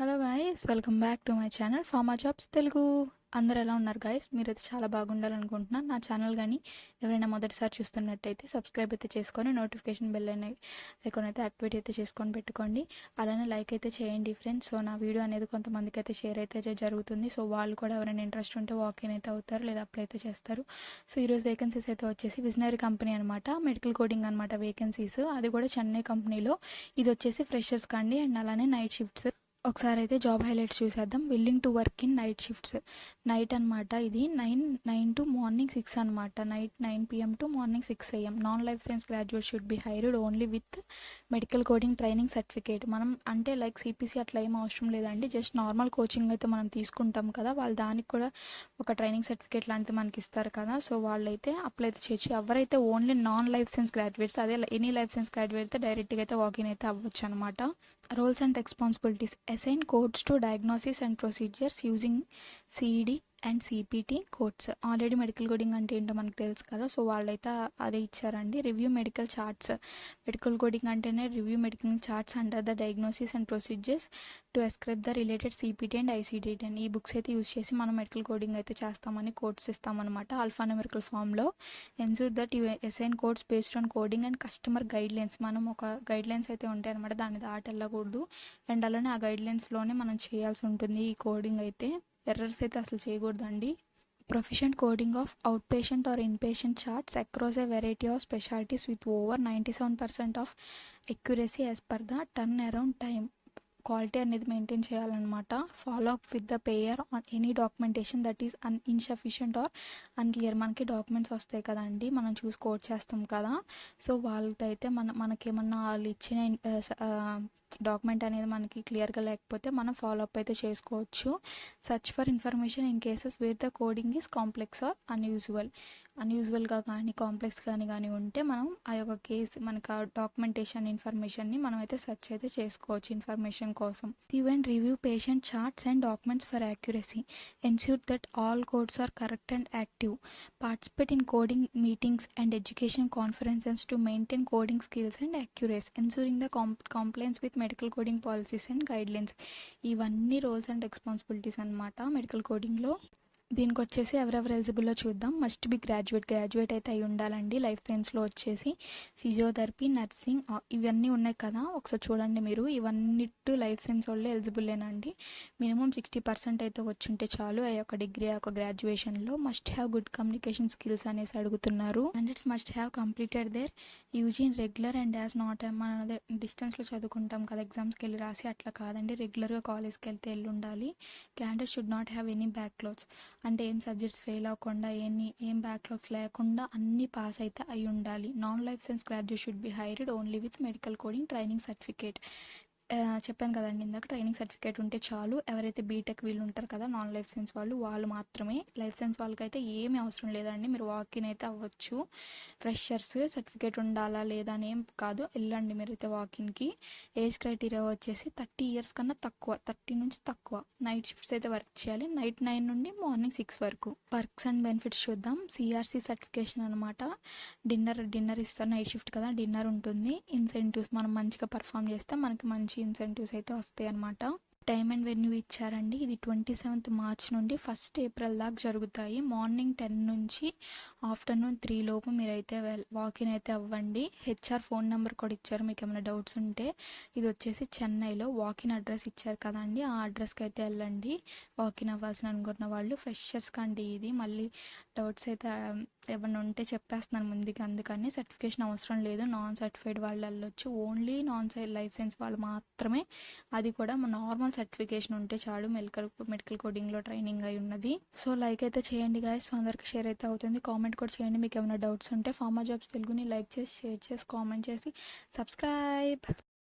Hello guys, welcome back to my channel pharma jobs Telugu. అందరు ఎలా ఉన్నారు గాయ్స్? మీరైతే చాలా బాగుండాలనుకుంటున్నాను. నా ఛానల్ కానీ ఎవరైనా మొదటిసారి చూస్తున్నట్టయితే సబ్స్క్రైబ్ అయితే చేసుకొని నోటిఫికేషన్ బెల్ ఐకాన్ అయితే యాక్టివేట్ అయితే చేసుకొని పెట్టుకోండి. అలానే లైక్ అయితే చేయండి ఫ్రెండ్స్. సో నా వీడియో అనేది కొంతమందికి అయితే షేర్ అయితే జరుగుతుంది. సో వాళ్ళు కూడా ఎవరైనా ఇంట్రెస్ట్ ఉంటే వాకిన్ అయితే అవుతారు, లేదా అప్లై అయితే చేస్తారు. సో ఈరోజు వేకెన్సీస్ అయితే వచ్చేసి విజనరీ కంపెనీ అనమాట, మెడికల్ కోడింగ్ అనమాట వేకెన్సీస్. అది కూడా చెన్నై కంపెనీలో. ఇది వచ్చేసి ఫ్రెషర్స్ కండి అండ్ అలానే నైట్ షిఫ్ట్స్. ఒకసారి అయితే జాబ్ హైలైట్స్ చూసేద్దాం. Willing to work in night shifts. Night అనమాట, ఇది నైన్ టు మార్నింగ్ 6 అనమాట. Night 9 PM to morning 6 AM. Non life science graduate should be hired only with medical coding training certificate. మనం అంటే like CPC అట్లా ఏం అవసరం లేదండి, జస్ట్ నార్మల్ కోచింగ్ అయితే మనం తీసుకుంటాం కదా, వాళ్ళు దానికి కూడా ఒక ట్రైనింగ్ సర్టిఫికేట్ లాంటిది మనకి ఇస్తారు కదా. సో వాళ్ళైతే అప్లై అయితే చేయొచ్చు. ఎవరైతే only non life science graduates, అదే ఎనీ లైఫ్ సైన్స్ గ్రాడ్యుయేట్ అయితే డైరెక్ట్గా అయితే వాకిన్ అయితే అవ్వచ్చు అనమాట. Roles and responsibilities: assign codes to diagnosis and procedures using CD and CPT codes. Already medical coding అంటే ఏంటో మనకు తెలుసు కదా, సో వాళ్ళైతే అదే ఇచ్చారండి. Review medical charts. Medical coding అంటేనే review medical charts under the diagnosis and procedures to ascribe the related CPT and ICD. ఈ బుక్స్ అయితే యూస్ చేసి మనం మెడికల్ కోడింగ్ అయితే చేస్తామని కోడ్స్ ఇస్తామన్నమాట ఆల్ఫాన్యూమరికల్ ఫామ్లో. Ensure that you assign codes based on coding and customer guide lines. మనం ఒక guide lines అయితే ఉంటాయి అనమాట, దాన్ని దాటి వెళ్ళకూడదు. అండ్ అలానే ఆ గైడ్ లైన్స్లోనే మనం చేయాల్సి ఉంటుంది ఈ కోడింగ్ అయితే. ఎర్రర్స్ అయితే అసలు చేయకూడదండి. Proficient coding of outpatient or inpatient charts across a variety of specialties with over 97% of accuracy as per the turnaround time. Quality అనేది మెయింటైన్ చేయాలన్నమాట. Follow up with the payer on any documentation that is insufficient or unclear. మనకి documents వస్తాయి కదండి, మనం చూసి code చేస్తాం కదా. So వాళ్ళతో అయితే మనకేమన్నా వాళ్ళు ఇచ్చిన డాక్యుమెంట్ అనేది మనకి క్లియర్గా లేకపోతే మనం ఫాలో అప్ అయితే చేసుకోవచ్చు. Search for information in cases where the coding is complex or అన్యూజువల్గా కానీ కాంప్లెక్స్ కానీ ఉంటే మనం ఆ యొక్క కేసు మనకు ఆ డాక్యుమెంటేషన్ ఇన్ఫర్మేషన్ని మనం అయితే సెర్చ్ అయితే చేసుకోవచ్చు ఇన్ఫర్మేషన్ కోసం. Even review patient charts and documents for accuracy. Ensure that all codes are correct and active. Participate in coding meetings and education conferences to maintain coding skills and accuracy. Ensuring the compliance with medical coding policies and guidelines. ఇవన్నీ roles and responsibilities అనమాట medical కోడింగ్లో. దీనికి వచ్చేసి ఎవరెవరు ఎలిజిబుల్లో చూద్దాం. Must be graduate అయితే అయి ఉండాలండి. లైఫ్ సైన్స్లో వచ్చేసి ఫిజియోథెరపీ, నర్సింగ్ ఇవన్నీ ఉన్నాయి కదా, ఒకసారి చూడండి మీరు. ఇవన్నిటి లైఫ్ సైన్స్ వాళ్ళే ఎలిజిబుల్లేనండి. మినిమం 60% అయితే వచ్చుంటే చాలు. ఆ యొక్క డిగ్రీ ఆ యొక్క గ్రాడ్యుయేషన్లో. Must have good communication skills అనేసి అడుగుతున్నారు. And it's must have completed their UG in regular and as not మన డిస్టెన్స్లో చదువుకుంటాం కదా, ఎగ్జామ్స్కి వెళ్ళి రాసి అట్లా కాదండి, రెగ్యులర్గా కాలేజ్కి వెళ్ళి ఉండాలి. Candidate should not have any backlogs. అంటే ఏం సబ్జెక్ట్స్ ఫెయిల్ అవ్వకుండా ఏం బ్యాక్లాగ్స్ లేకుండా అన్నీ పాస్ అయితే అయి ఉండాలి. Non life science graduate should be hired only with medical coding training certificate. చెప్పాను కదండి ఇందాక, ట్రైనింగ్ సర్టిఫికేట్ ఉంటే చాలు. ఎవరైతే బీటెక్ వీళ్ళు ఉంటారు కదా నాన్ లైఫ్ సైన్స్ వాళ్ళు మాత్రమే. లైఫ్ సైన్స్ వాళ్ళకైతే ఏమీ అవసరం లేదండి, మీరు వాకిన్ అయితే అవ్వచ్చు. ఫ్రెషర్స్ సర్టిఫికేట్ ఉండాలా లేదా అని ఏం కాదు, వెళ్ళండి మీరైతే వాకిన్కి. ఏజ్ క్రైటీరియా వచ్చేసి 30 years కన్నా తక్కువ, 30 నుంచి తక్కువ. నైట్ షిఫ్ట్స్ అయితే వర్క్ చేయాలి, నైట్ 9 నుండి మార్నింగ్ 6 వరకు. పర్క్స్ అండ్ బెనిఫిట్స్ చూద్దాం. సిఆర్సి సర్టిఫికేషన్ అనమాట. డిన్నర్ ఇస్తారు, నైట్ షిఫ్ట్ కదా, డిన్నర్ ఉంటుంది. ఇన్సెంటివ్స్, మనం మంచిగా పర్ఫామ్ చేస్తే మనకి మంచి ఇన్సెంటివ్స్ అయితే వస్తాయి అన్నమాట. టైమ్ అండ్ వెన్యూ ఇచ్చారండి. ఇది 27th March నుండి 1st April దాకా జరుగుతాయి. మార్నింగ్ 10 నుంచి ఆఫ్టర్నూన్ 3 లోపు మీరైతే వాకిన్ అయితే అవ్వండి. హెచ్ఆర్ ఫోన్ నెంబర్ కూడా ఇచ్చారు మీకు ఏమైనా డౌట్స్ ఉంటే. ఇది వచ్చేసి చెన్నైలో. వాకిన్ అడ్రస్ ఇచ్చారు కదండి, ఆ అడ్రస్కి అయితే వెళ్ళండి వాకిన్ అవ్వాల్సిన అనుకున్న వాళ్ళు. ఫ్రెషర్స్ కండి ఇది. మళ్ళీ డౌట్స్ అయితే ఏమన్నా ఉంటే చెప్పేస్తున్నాను ముందుగా, అందుకని సర్టిఫికేషన్ అవసరం లేదు. నాన్ సర్టిఫైడ్ వాళ్ళు వెళ్ళొచ్చు, ఓన్లీ లైఫ్ సైన్స్ వాళ్ళు మాత్రమే. అది కూడా నార్మల్ సర్టిఫికేషన్ ఉంటే చాలు, మెడికల్ కోడింగ్లో ట్రైనింగ్ అయి ఉన్నది. సో లైక్ అయితే చేయండి గాయస్, సో అందరికి షేర్ అయితే అవుతుంది. కామెంట్ కూడా చేయండి మీకు ఏమైనా డౌట్స్ ఉంటే. ఫార్మా జాబ్స్ తెలుగుని లైక్ చేసి, షేర్ చేసి, కామెంట్ చేసి, సబ్స్క్రైబ్.